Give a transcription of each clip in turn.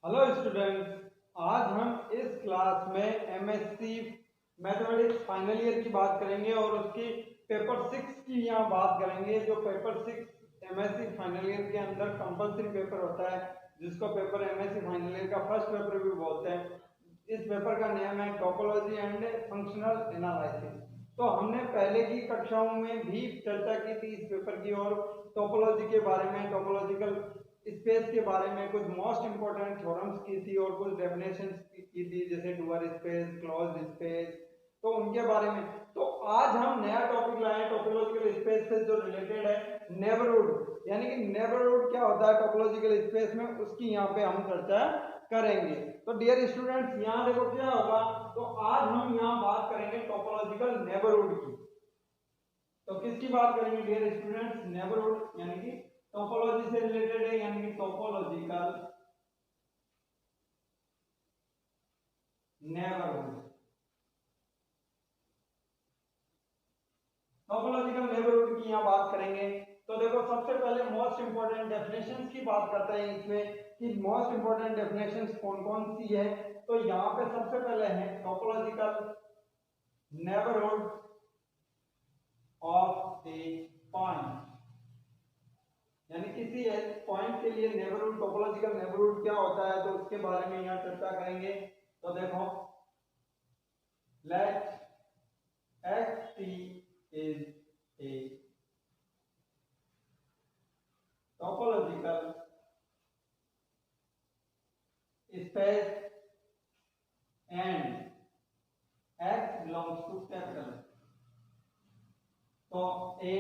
Hello students, आज हम इस क्लास में एमएससी मैथमेटिक्स फाइनल ईयर की बात करेंगे और उसकी पेपर 6 की यहाँ बात करेंगे। जो पेपर 6 एमएससी फाइनल ईयर के अंदर कंपलसरी पेपर होता है, जिसको पेपर एमएससी फाइनल ईयर का फर्स्ट पेपर भी बोलते हैं। इस पेपर का नाम है टोपोलॉजी एंड फंक्शनल एनालिसिस। तो हमने पहले की कक्षाओं में भी चर्चा की थी इस पेपर की, और टोपोलॉजी के बारे में, टोपोलॉजिकल स्पेस के बारे में कुछ मोस्ट इंपोर्टेंट थ्योरम्स की थी और कुछ डेफिनेशंस की थी, जैसे डुअल स्पेस, क्लोज्ड स्पेस, तो उनके बारे में। तो आज हम नया टॉपिक लाए टोपोलॉजिकल स्पेस से जो रिलेटेड है, नेबरहुड। यानी कि नेबरहुड क्या होता है टोपोलॉजिकल स्पेस में, उसकी यहाँ पे हम चर्चा करेंगे। तो डियर स्टूडेंट्स, यहाँ देखो क्या होगा। तो आज हम यहाँ बात करेंगे टोपोलॉजिकल नेबरहुड की। तो किसकी बात करेंगे डियर स्टूडेंट्स? नेबरहुड, यानी कि टोपोलॉजी से रिलेटेड है, यानी कि टोपोलॉजिकल नेबरहुड। टोपोलॉजिकल नेबरहुड की यहाँ बात करेंगे। तो देखो, सबसे पहले मोस्ट इंपोर्टेंट डेफिनेशंस की बात करते हैं इसमें कि मोस्ट इंपोर्टेंट डेफिनेशंस कौन कौन सी है। तो यहाँ पे सबसे पहले है topological neighbourhood of A point, यानी किसी पॉइंट के लिए नेबरहुड, टोपोलॉजिकल नेबरहुड क्या होता है, तो उसके बारे में यहाँ चर्चा करेंगे। तो देखो, let X T is a topological space and X belongs to capital. तो a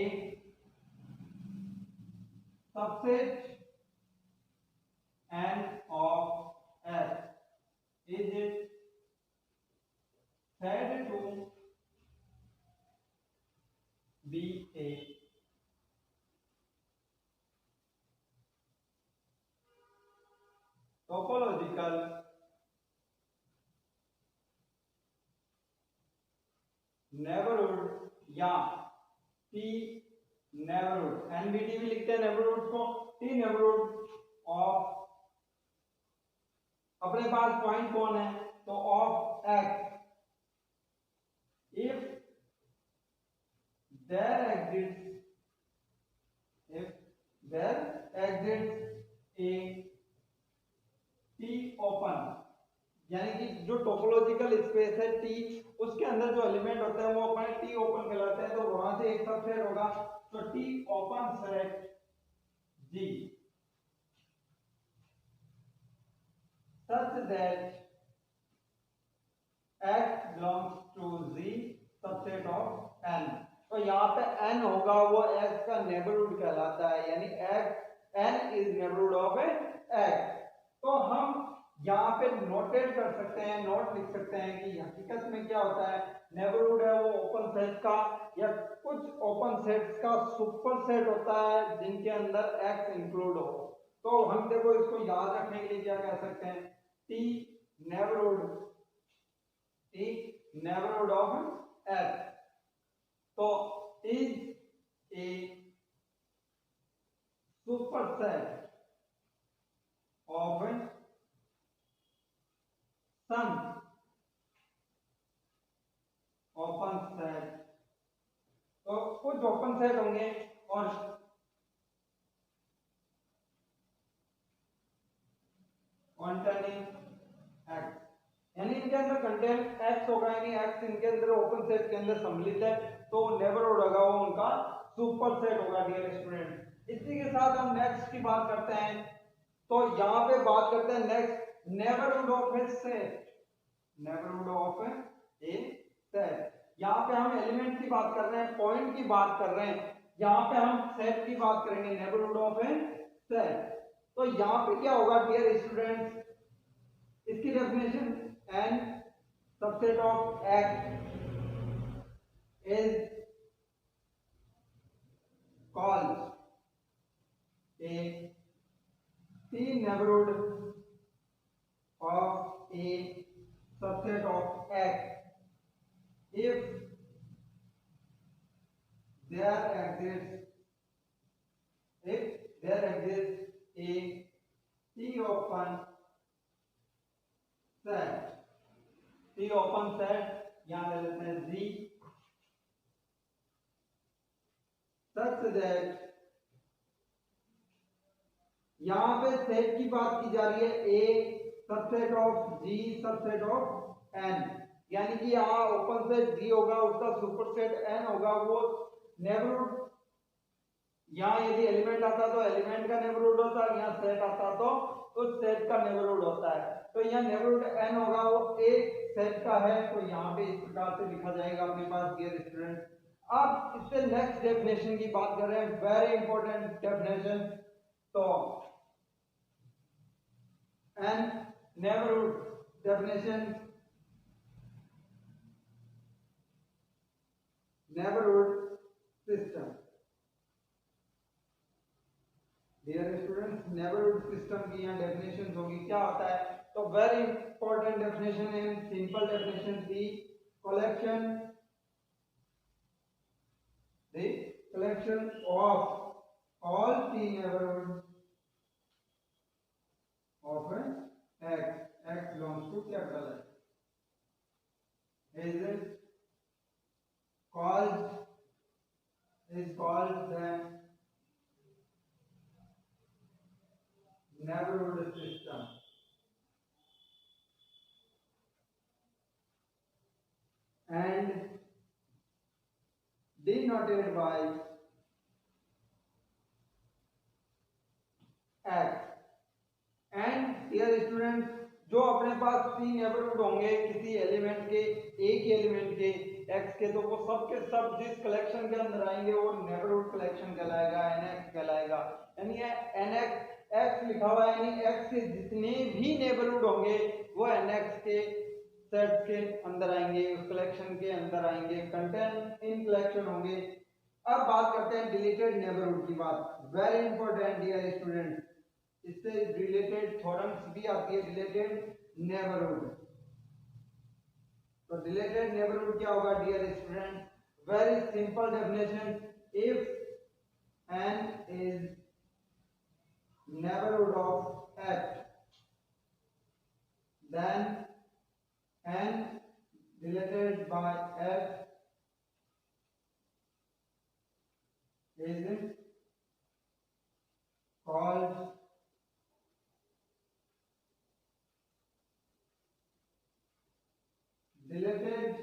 subset n of s is it said to be a topological neighborhood या T नेबरहुड, एनबीटी भी लिखते हैं नेबरहुड को, टी नेबरहुड ऑफ, अपने पास point कौन है, तो of X, if there exists a T open, यानी कि जो टोपोलॉजिकल स्पेस है टी, उसके अंदर जो एलिमेंट होते हैं वो अपने टी ओपन कहलाते हैं। तो वहां से एक सबसेट होगा, तो T open set G such that x belongs to z subset of n। तो यहाँ पे n होगा, वो x का नेबरहुड कहलाता है, यानी x n is neighbourhood of x। तो हम यहाँ पे नोटेट कर सकते हैं, नोट लिख सकते हैं कि हकीकत में क्या होता है। नेबरहुड है वो ओपन सेट का या कुछ ओपन सेट्स का सुपर सेट होता है जिनके अंदर x इंक्लूड हो। तो हम देखो, इसको याद रखने के लिए क्या कह सकते हैं, टी नेबरहुड ऑफ x। तो is a super set of some open set. तो कुछ ओपन सेट होंगे और कंटेनिंग x, यानी इनके अंदर कंटेंट x होगा, यानी x इनके अंदर ओपन सेट के अंदर सम्मिलित है, तो नेबरहुड होगा वो उनका सुपर सेट होगा डियर स्टूडेंट। इसी के साथ हम नेक्स्ट की बात करते हैं। तो यहाँ पे बात करते हैं next, neighbourhood of A set, neighbourhood of A set. यहाँ पे हम एलिमेंट की बात कर रहे हैं, पॉइंट की बात कर रहे हैं, यहाँ पे हम सेट की बात करेंगे, नेबरहुड ऑफ ए सेट। तो यहाँ पे क्या होगा डियर स्टूडेंट्स, इसकी definition, n subset of x is called a T neighborhood of a subset of x if there exists a T open set C open set यहां ले लेते हैं जी सच दैट यहां पे सेट की बात की जा रही है A subset of G subset of N यानी कि यहाँ ओपन सेट जी होगा उसका सुपरसेट एन होगा वो नेबरहुड यहाँ यदि एलिमेंट आता तो एलिमेंट का नेबरहुड होता है यहाँ सेट आता तो उस सेट का नेबरहुड होता है तो यहाँ नेबरहुड एन होगा वो एक सेट का है तो यहाँ पे इस प्रकार से लिखा जाएगा अपने पास डियर स्टूडेंट। अब इससे नेक्स्ट डेफिनेशन की बात कर रहे हैं वेरी इंपॉर्टेंट डेफिनेशन तो an neighbourhood definition neighbourhood system dear students neighbourhood system की यहाँ डेफिनेशन होगी क्या होता है तो वेरी इंपॉर्टेंट डेफिनेशन है simple definition the collection of all t neighborhoods of an x belongs to capital X is called the neighborhood system and denoted by x and dear students जो अपने पास तीन neighbourhood होंगे किसी element के एक ही element के x के तो वो सब के सब जिस कलेक्शन के अंदर आएंगे वो नेबरहुड कलेक्शन कहलाएगा nx कहलाएगा यानी nx x लिखा हुआ है यानी x के जितने भी नेबरहुड होंगे वो nx के सेट के अंदर आएंगे उस कलेक्शन के अंदर आएंगे कंटेंट इन कलेक्शन होंगे। अब बात करते हैं डिलीटेड नेबरहुड की बात वेरी इंपॉर्टेंट डियर स्टूडेंट इससे रिलेटेड थ्योरम्स भी आती है डिलीटेड नेबरहुड तो डिलीटेड नेबरहुड क्या होगा dear student very simple definition if n is neighborhood of x then n divided by x is called dilated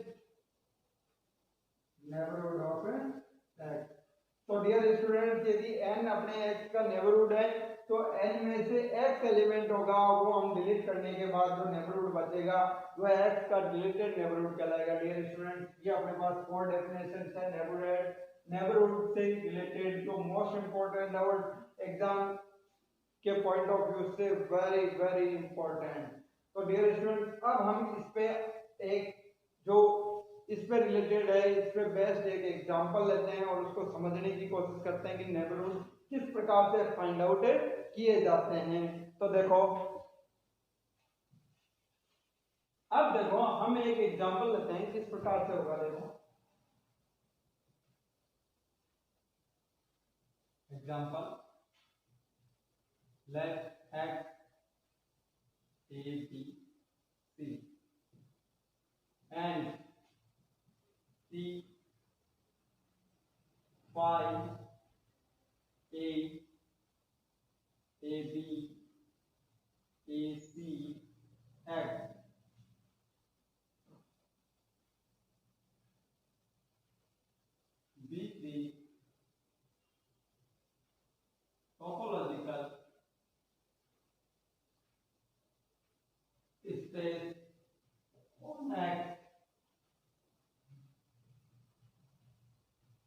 neighborhood of x तो dear student यदि n अपने x का नेबरहुड है तो n में से x एलिमेंट होगा वो हम डिलीट करने के बाद जो नेबरहुड बचेगा वो x का डिलीटेड नेबरहुड कहलाएगा डियर स्टूडेंट। ये अपने पास फोर डेफिनेशंस है नेबरहुड से रिलेटेड जो मोस्ट इंपॉर्टेंट और एग्जाम के पॉइंट ऑफ व्यू से वेरी वेरी इंपॉर्टेंट। तो डियर स्टूडेंट अब हम इस पे एक जो इस पे रिलेटेड है इस पे बेस्ड एक एग्जांपल लेते हैं और उसको समझने की कोशिश करते हैं कि नेबरहुड किस प्रकार से फाइंड आउट किए जाते हैं। तो देखो अब देखो हम एक एग्जांपल लेते हैं किस प्रकार से होगा। देखो example let x a b c and c 5 a b a c x be the topological space on X.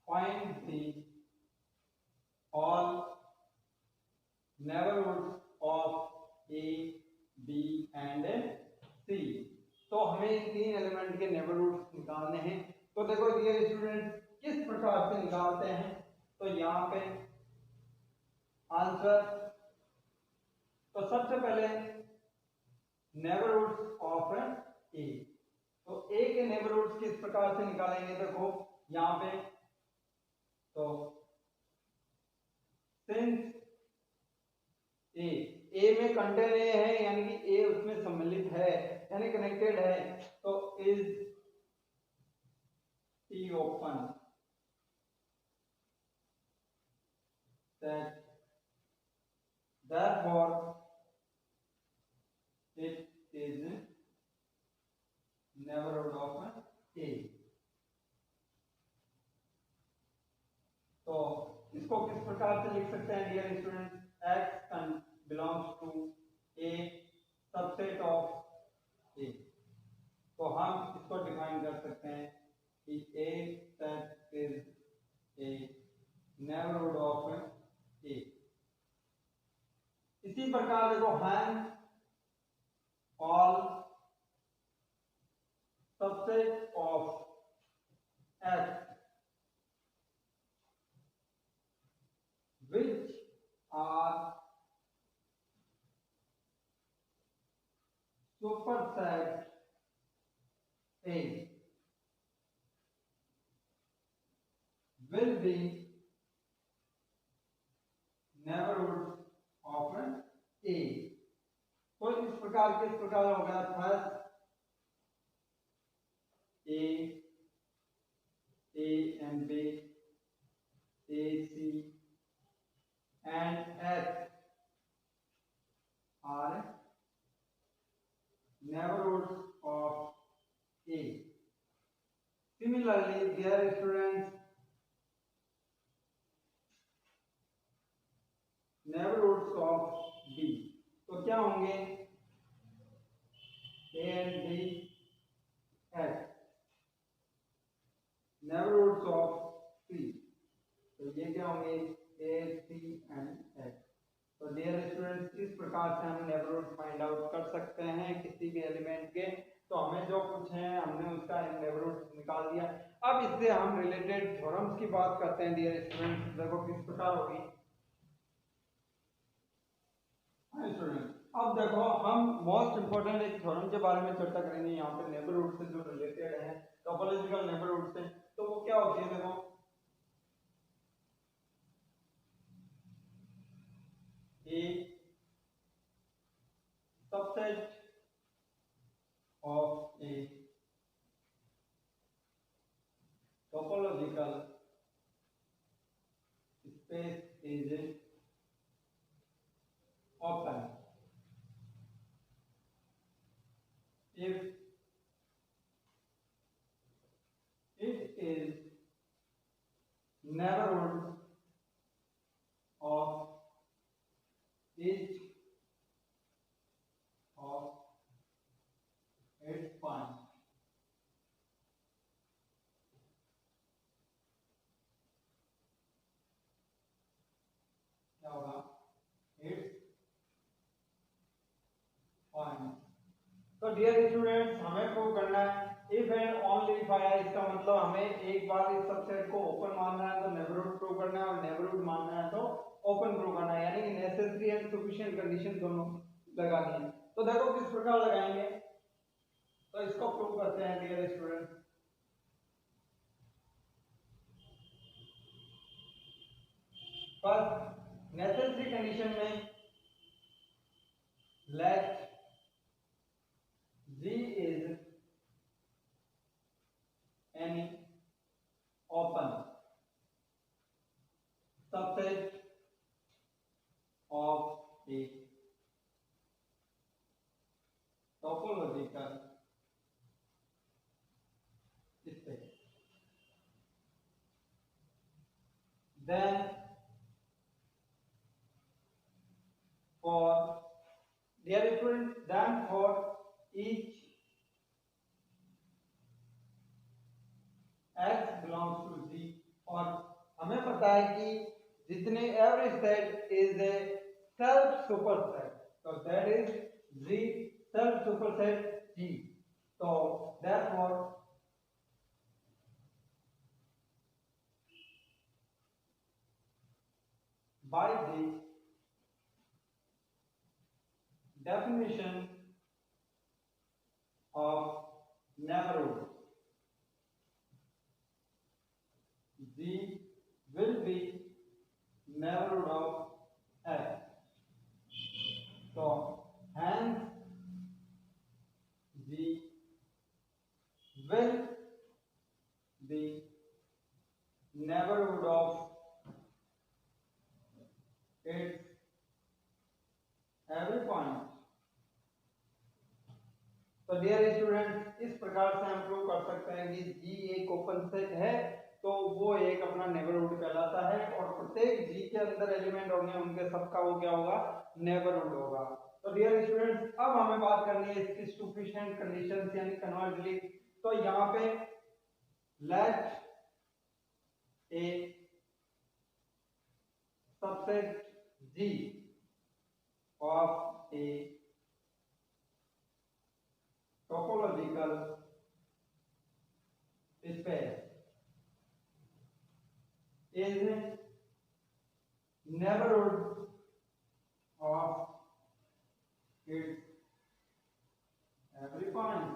Find the all neighborhoods of A, B and C. तो हमें इन तीन एलिमेंट के नेबरहुड्स निकालने हैं। तो देखो डियर स्टूडेंट किस प्रकार से निकालते हैं। तो यहाँ पे आंसर तो सबसे पहले नेबरहुड्स ऑफ ए तो ए के नेबरहुड्स किस प्रकार से निकालेंगे। देखो यहाँ पे तो सिंस ए में कंटेन ए है यानी कि ए उसमें सम्मिलित है यानी कनेक्टेड है, तो is T open, that therefore it is neighborhood of A। तो इसको किस प्रकार से लिख सकते हैं dear student, x belongs to A subset of A। तो हम इसको डिफाइन कर सकते हैं कि A set is a neighbourhood of A। इसी प्रकार देखो हम all subset of X which are superset A will be neighborhood of A। तो इस प्रकार हो गया, first A, A and B, A, C and H are neighborhoods of A। Similarly, dear students, neighborhoods of B, तो क्या होंगे A and B H, neighborhoods of C, तो ये क्या होंगे A, C and H। तो डियर स्टूडेंट्स, इस प्रकार से हम नेबरहुड फाइंड आउट कर सकते हैं किसी भी एलिमेंट के। तो हमें जो कुछ है हमने उसका नेबरहुड निकाल दिया। अब इससे हम रिलेटेड थ्योरम्स की बात करते हैं डियर स्टूडेंट्स। देखो किस प्रकार होगी। हाँ स्टूडेंट, अब देखो हम मोस्ट इंपोर्टेंट एक थ्योरम के बारे में चर्चा करेंगे यहाँ पे, नेबरहुड से जो रिलेटेड है, टोपोलॉजिकल नेबरहुड से। तो वो क्या होती है, देखो A subset of A topological space is open if it is neighborhood of each of its points। क्या होगा, its points। तो डियर स्टूडेंट्स, हमें प्रूव करना है इफ एंड ओनली इफ आया। इसका मतलब हमें एक बार इस सबसेट को ओपन मानना है तो नेबरहुड प्रूव करना है, और नेबरहुड मानना है तो ओपन प्रूव करना है, यानी कि नेसेसरी एंड सफिशिएंट कंडीशन दोनों लगानी है। तो देखो किस प्रकार लगाएंगे, तो इसको प्रूव करते हैं dear student. First necessary condition में let G is any open subset of a topological space, then for dear students, then for each x belongs to G, और हमें पता है कि जितने every set is a self superset, तो that is G self superset G। तो therefore by the definition of neighborhood, G will be neighborhood of X। So hence G तो dear student, इस प्रकार से हम प्रूव कर सकते हैं कि जी एक ओपन सेट है तो वो एक अपना नेबरहुड कहलाता है और प्रत्येक जी के अंदर एलिमेंट होंगे उनके सबका वो क्या होगा, नेबरहुड होगा। तो डियर स्टूडेंट्स, अब हमें बात करनी है इसकी सफिशिएंट कंडीशंस यानी कन्वर्जली। तो यहाँ पे let A subset G of A topological space is neighborhood of its every point.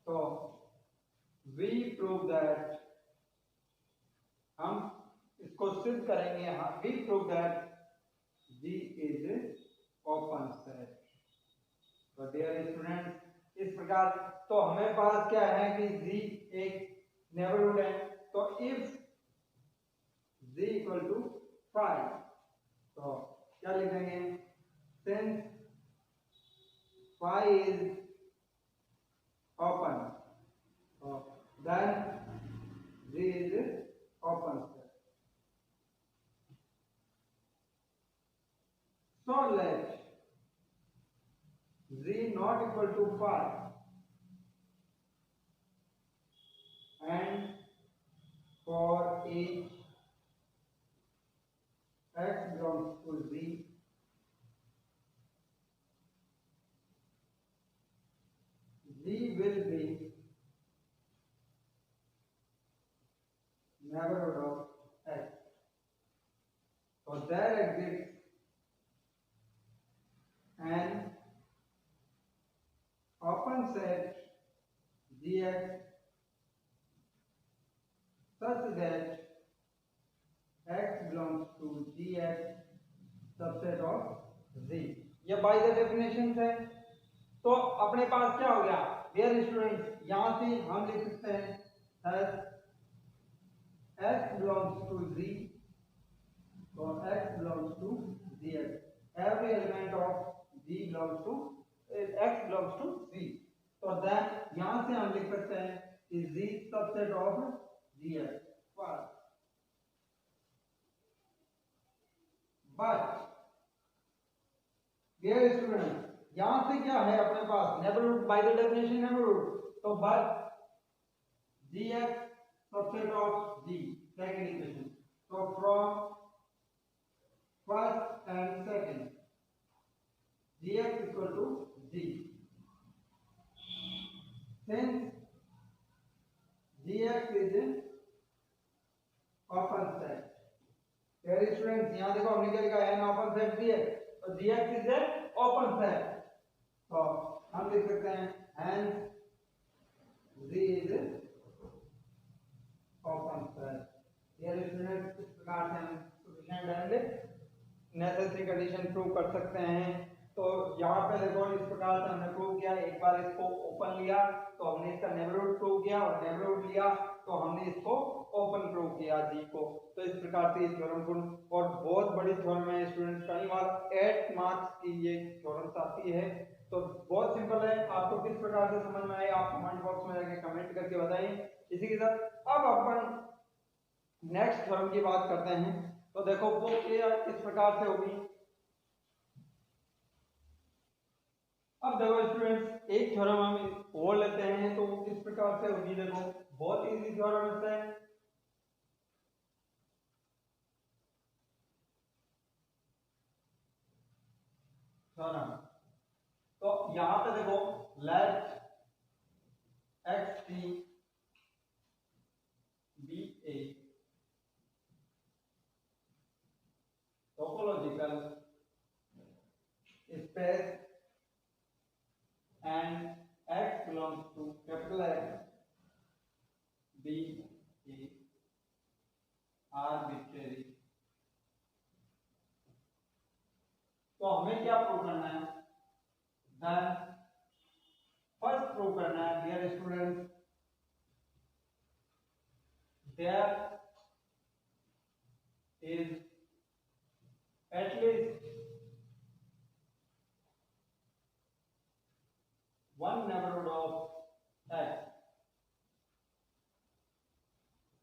So we prove that, हम इसको सिद्ध करेंगे, we prove that G is open set। तो डियर स्टूडेंट्स, इस प्रकार तो हमें पास क्या है कि G एक नेबरहुड है। तो इफ G इक्वल टू 5, तो क्या लिखेंगे, since 5 is open, then G is open set. So let Z not equal to 5 and for each x belongs to Z, Z will be neighborhood of x. So there exists an open set Gx such that x belongs to Gx subset of Z। ये bye the definition है। तो अपने पास क्या हो गया dear students, यहां से हम लिख सकते हैं x belongs to Z, so x belongs to Gx, every element of G belongs to x belongs to Z। तो then यहां से हम लिख सकते हैं कि Z subset of Gx। But dear student, यहां से क्या है अपने पास neighbourhood, by the definition neighbourhood. तो but Gx subset of G, second equation. तो from first and second Gx equal to G, since Gx is open set. Dear students, यहां देखो हमने क्या लिखा है, एन ओपन सेट Gx, तो Gx is a open set. तो हम लिख सकते हैं hence G is open set. Dear students, इस प्रकार से हम sufficient and necessary condition prove कर सकते हैं। तो यहाँ पे देखो इस प्रकार से हमने प्रूव किया, एक बार इसको ओपन लिया तो हमने इसका नेबरहुड प्रूव किया और नेबरहुड लिया तो हमने इसको ओपन प्रूव किया जी को। तो इस प्रकार से ये थ्योरम को, और बहुत बड़ी थ्योरम है स्टूडेंट्स, कई बार 8 मार्क्स की ये थ्योरम्स आती है। तो बहुत सिंपल है, आपको किस प्रकार से समझ में आए आप कमेंट बॉक्स में जाके कमेंट करके बताइए। इसी के साथ अब अपन नेक्स्ट थ्योरम की बात करते हैं। तो देखो वो किस प्रकार से होगी। अब देखो स्टूडेंट्स, एक थ्योरम हम और लेते हैं तो वो किस प्रकार से होगी। देखो बहुत इजी थ्योरम है। तो यहां पे देखो let X T be a topological space and x belongs to capital X be a arbitrary। तो हमें क्या प्रूव करना है, देन फर्स्ट प्रूव करना है dear students, there is at least one neighborhood of x.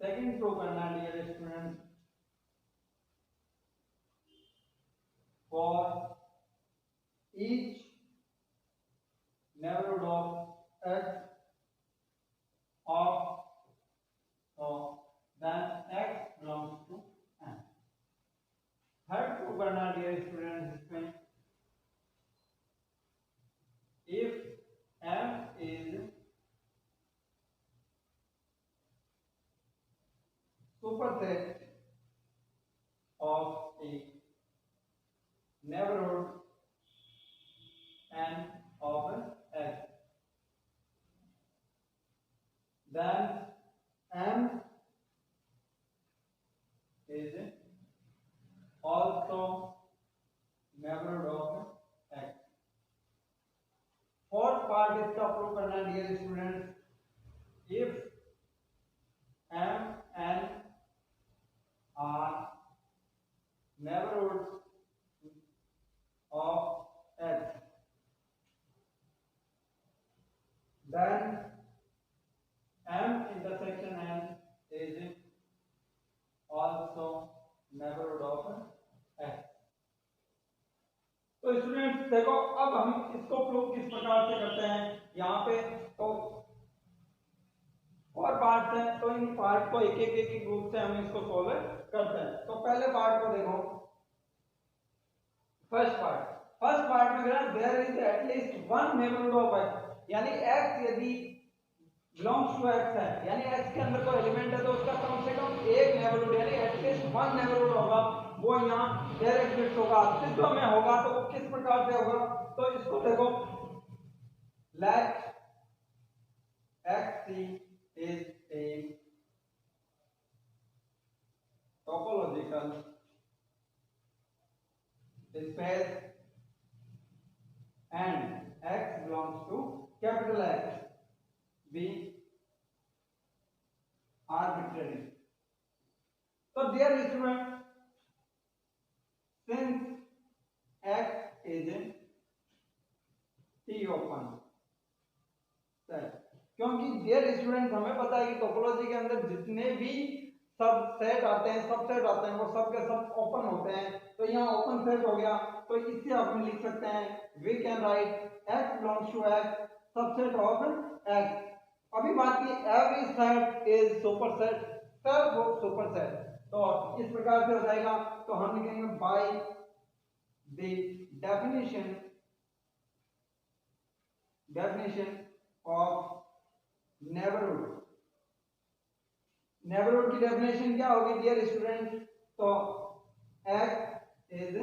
Second prove करना dear student, for each neighborhood of x of then x belongs to n. Third prove करना dear student इसमें, if m is superset of a neighborhood n of x, then m is also neighborhood of x. Fourth part इसका prove करना dear students, if m n are neighborhoods of x, then m intersection n is also neighborhood of x. तो students देखो, अब हम इसको prove किस प्रकार से करते हैं यहाँ पे, तो और पार्ट्स हैं, तो इन पार्ट को एक एक ग्रुप से हम इसको सॉल्व करते हैं। तो पहले पार्ट को देखो, फर्स्ट पार्ट में कह there is at least one neighbourhood of x, यानी x यदि बिलोंग्स टू x है, यानी x के अंदर कोई एलिमेंट है तो उसका कम से कम एक नेबरहुड यानी एटलीस्ट वन नेबरहुड होगा, वो यहाँ देयर एग्जिस्ट होगा, अस्तित्व में होगा। तो वो किस प्रकार से होगा, तो इसको देखो, late x is a topological space and x belongs to capital X be arbitrary. So dear student, since x is in T open set, क्योंकि डियर स्टूडेंट हमें पता है कि टोपोलॉजी के अंदर जितने भी सबसेट आते हैं वो सब के सब ओपन होते हैं। तो यहाँ ओपन सेट हो गया, तो इससे आप लिख सकते हैं we can write x belongs to x subset of x। अभी बात की एवरी सेट इज सुपरसेट, सब वो सुपरसेट, तो इस प्रकार से हो जाएगा। तो हम लिखेंगे bye the definition of neighbourhood की डेफिनेशन क्या होगी डियर स्टूडेंट, तो x is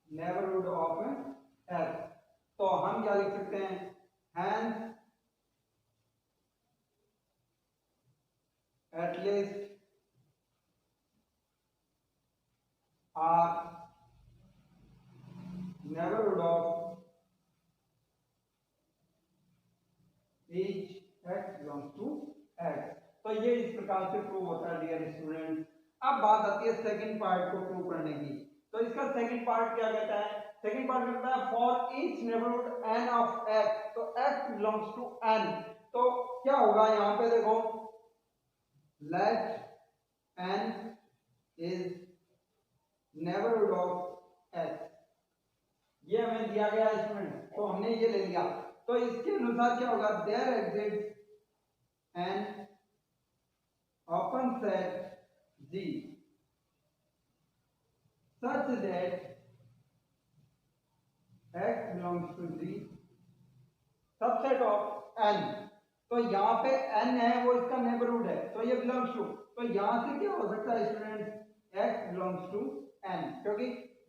neighbourhood of x। तो हम क्या लिख सकते हैं, hence at least are neighborhood of each x belongs to x। तो ये इस प्रकार से प्रूव होता है डियर स्टूडेंट। अब बात आती है सेकंड पार्ट को प्रूव करने की। तो इसका सेकंड पार्ट क्या कहता है, सेकंड पार्ट कहता है for each neighbourhood n of x, तो x बिलोंग्स टू n। तो क्या होगा यहाँ पे देखो, let n is neighbourhood of x, ये हमें दिया गया स्टूडेंट, तो हमने ये ले लिया। तो इसके अनुसार क्या होगा, there exist an open set G such that x belongs to G subset of n। तो यहाँ पे n है वो इसका नेबरहुड है, तो ये बिलोंग्स टू, तो यहाँ से क्या हो सकता है student, x belongs to n, क्योंकि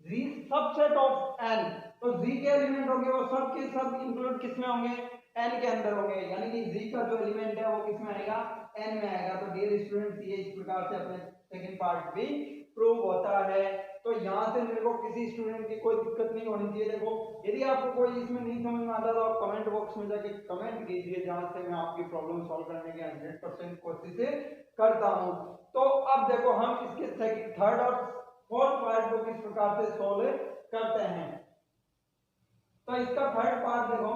G सबसेट ऑफ n, तो G के एलिमेंट होंगे वो सब के सब इंक्लूड किस में होंगे, n के अंदर होंगे, यानी कि G का जो एलिमेंट है वो किस में आएगा, n में आएगा। तो डियर स्टूडेंट्स ये इस प्रकार से अपने सेकंड पार्ट भी प्रूव होता है। तो यहाँ से मेरे को किसी स्टूडेंट की कोई दिक्कत नहीं होनी चाहिए। देखो यदि आपको कोई इसमें नहीं समझ में आता तो आप कमेंट बॉक्स में जाके कमेंट कीजिए, जहाँ से मैं आपकी प्रॉब्लम सॉल्व करने की 100% कोशिश करता हूँ। तो अब देखो हम इसके थर्ड और फोर्थ पार्ट को किस प्रकार से सॉल्व करते हैं। तो इसका थर्ड पार्ट देखो,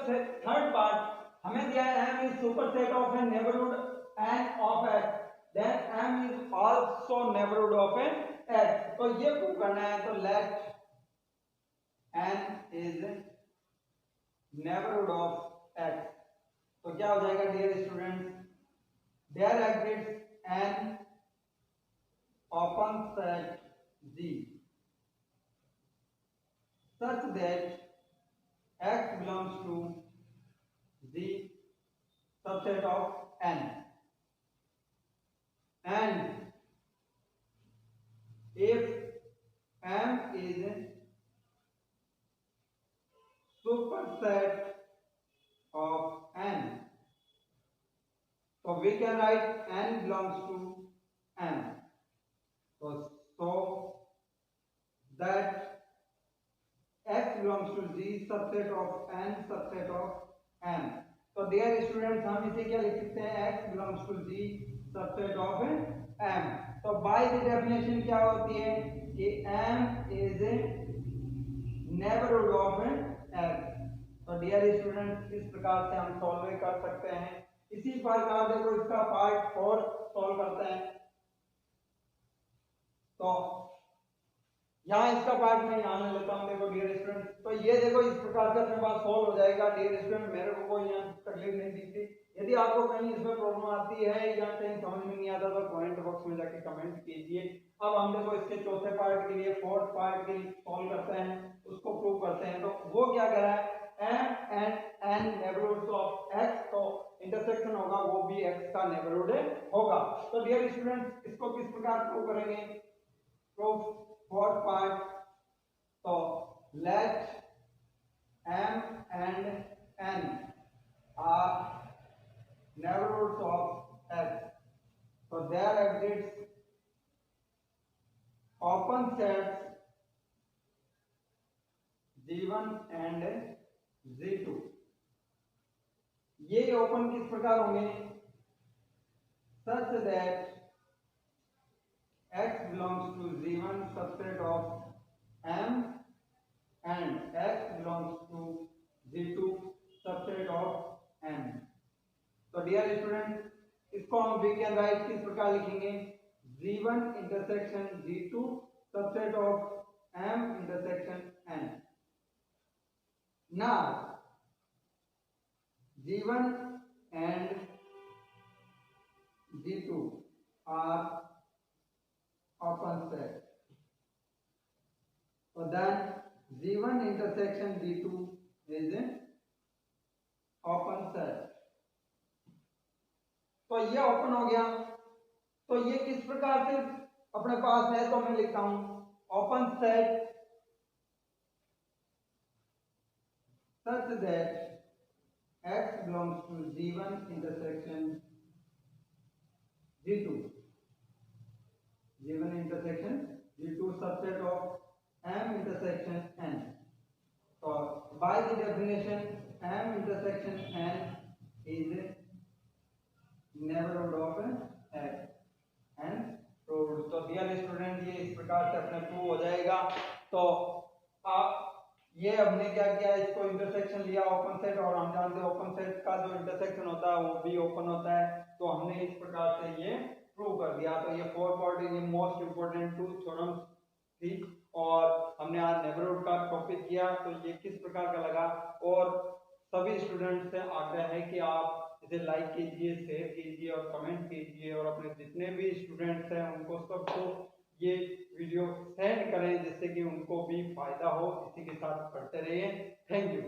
थर्ड पार्ट हमें दिया है m is superset of a neighborhood n of x, then m is also neighborhood of a x। तो ये प्रूव करना है, तो let n is neighborhood of x, तो क्या हो जाएगा dear students, there exists an open set G such that x belongs to the subset of n, and if m is superset of n, so we can write n belongs to m, so that x belongs to G subset of n subset of m। तो dear students हम इसे क्या लिख सकते हैं, x belongs to G subset of m। तो bye the definition क्या होती है कि m is a neighborhood of x। तो डियर स्टूडेंट्स इस प्रकार से हम सॉल्व कर सकते हैं। इसी प्रकार देखो इसका पार्ट 4 सॉल्व करते हैं। तो यहाँ इसका पार्ट मैं यहाँ ले लेता हूँ। देखो डियर स्टूडेंट, तो ये देखो इस प्रकार से अपने पास सॉल्व हो जाएगा। डियर स्टूडेंट मेरे को कोई यहाँ तकलीफ नहीं दिखती। यदि आपको कहीं इसमें प्रॉब्लम आती है या कहीं समझ में नहीं आता तो कमेंट बॉक्स में जाके कमेंट कीजिए। अब हम देखो इसके चौथे पार्ट के लिए, फोर्थ पार्ट के लिए सॉल्व करते हैं, उसको प्रूव करते हैं। तो वो क्या कह रहा है, m and n neighbourhoods of x, तो इंटरसेक्शन होगा वो भी x का नेबरहुड होगा। तो डियर स्टूडेंट इसको किस प्रकार प्रूव करेंगे, proof fourth part, so let m and n are neighborhoods of x, so there exists open sets G1 and G2। ये ओपन किस प्रकार होंगे, such that x belongs to G1 subset of m and x belongs to G2 subset of m। तो dear student इसको हम we can right किस प्रकार लिखेंगे, G1 intersection G2 subset of m intersection n। Now G1 and G2 are open set, so then G1 intersection G2 is an open set। तो ये open हो गया। तो ये किस प्रकार से अपने पास है, तो मैं लिखता हूं open set such that x belongs to G1 intersection G2, G1 intersection G2 subset of m intersection n। So by the definition m intersection n is neighborhood of x and proved। तो dear student ये इस प्रकार से अपने prove हो जाएगा। तो आप ये हमने क्या किया, इसको इंटरसेक्शन लिया ओपन सेट, और हम जानते हैं ओपन सेट का जो इंटरसेक्शन होता है वो भी ओपन होता है। तो हमने इस प्रकार से ये प्रूव कर दिया। तो ये 4 पार्ट ये मोस्ट इंपोर्टेंट 2 थ्योरम्स थी और हमने आज नेबरहुड का टॉपिक किया। तो ये किस प्रकार का लगा, और सभी स्टूडेंट्स से आग्रह है कि आप इसे लाइक कीजिए, शेयर कीजिए और कमेंट कीजिए, और अपने जितने भी स्टूडेंट्स हैं उनको सबको ये वीडियो सेंड करें जिससे कि उनको भी फायदा हो। इसी के साथ पढ़ते रहिए। Thank you.